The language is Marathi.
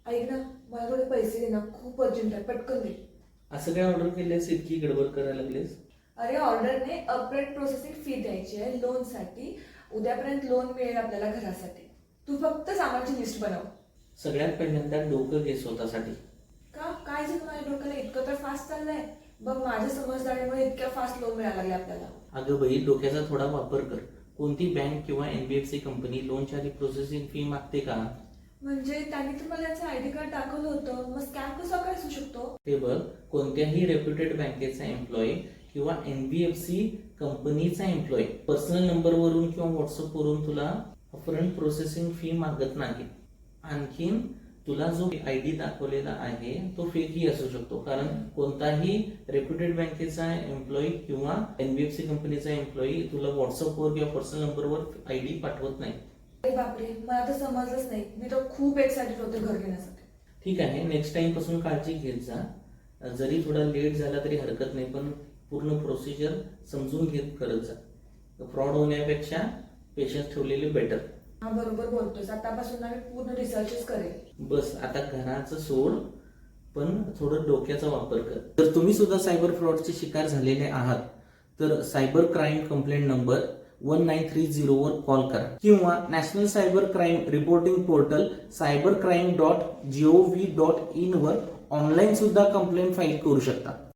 ऐक ना, मला थोडे पैसे दे ना, खूप अर्जंट आहे, पटकन दे. असं काय ऑर्डर केलेस, इतकी गडबड करायला लागलीस? अरे ऑर्डरने अपफ्रंट प्रोसेसिंग फी द्यायची आहे लोनसाठी. उद्यापर्यंत लोन मिळेल आपल्याला घरासाठी. तू फक्त सामानची लिस्ट बनव. सगळ्यात पहिल्यांदा डोकं घे स्वतःसाठी. का काय झालं माझ्या डोक्याला? इतकं तर फास्ट चाललंय. बघ, माझ्या समजदारीमुळे इतक्या फास्ट लोन मिळायला लागले आपल्याला. अगं बाई, डोक्याचा थोडा वापर कर. कोणती बँक किंवा एनबीएफसी कंपनी लोनच्या आधी प्रोसेसिंग फी मागते का? म्हणजे त्यांनी तर मला याचं आयडी कार्ड दाखवलं होतं, मग स्कॅम कसा काय असू शकतो? ते बघ, कोणत्याही रेप्युटेड बँकेचा एम्प्लॉई किंवा एनबीएफसी कंपनीचा एम्प्लॉई पर्सनल नंबरवरून किंवा व्हॉट्सअपवरून तुला अपफ्रंट प्रोसेसिंग फी मागत नाही. आणखीन तुला जो आयडी दाखवलेला आहे तो फेकही असू शकतो, कारण कोणताही रेप्युटेड बँकेचा एम्प्लॉई किंवा एनबीएफसी कंपनीचा एम्प्लॉई तुला व्हॉट्सअपवर किंवा पर्सनल नंबरवर आयडी पाठवत नाही. अरे बापरे, मला तर समजलंच नाही. मी तर खूप एक्साइटेड होते घर घेण्यासाठी. ठीक आहे, नेक्स्ट टाइम पासून काळजी घेत जा. जरी थोडा लेट झाला तरी हरकत नाही, पण पूर्ण प्रोसिजर समजून घेत करत जा. फ्रॉड होण्यापेक्षा पेशन्स ठेवलेले बेटर. हा, बरोबर बोलतोस. आतापासून ना मी पूर्ण रिसर्चच करेल. बस आता घराचं सोड, पण थोडं डोक्याचा वापर कर. जर तुम्ही सुद्धा सायबर फ्रॉडचे शिकार झालेले आहात तर सायबर क्राईम कंप्लेंट नंबर 1930 वर कॉल करा किंवा national cyber crime reporting portal cybercrime.gov.in वर ऑनलाईन सुद्धा कंप्लेंट फाईल करू शकता.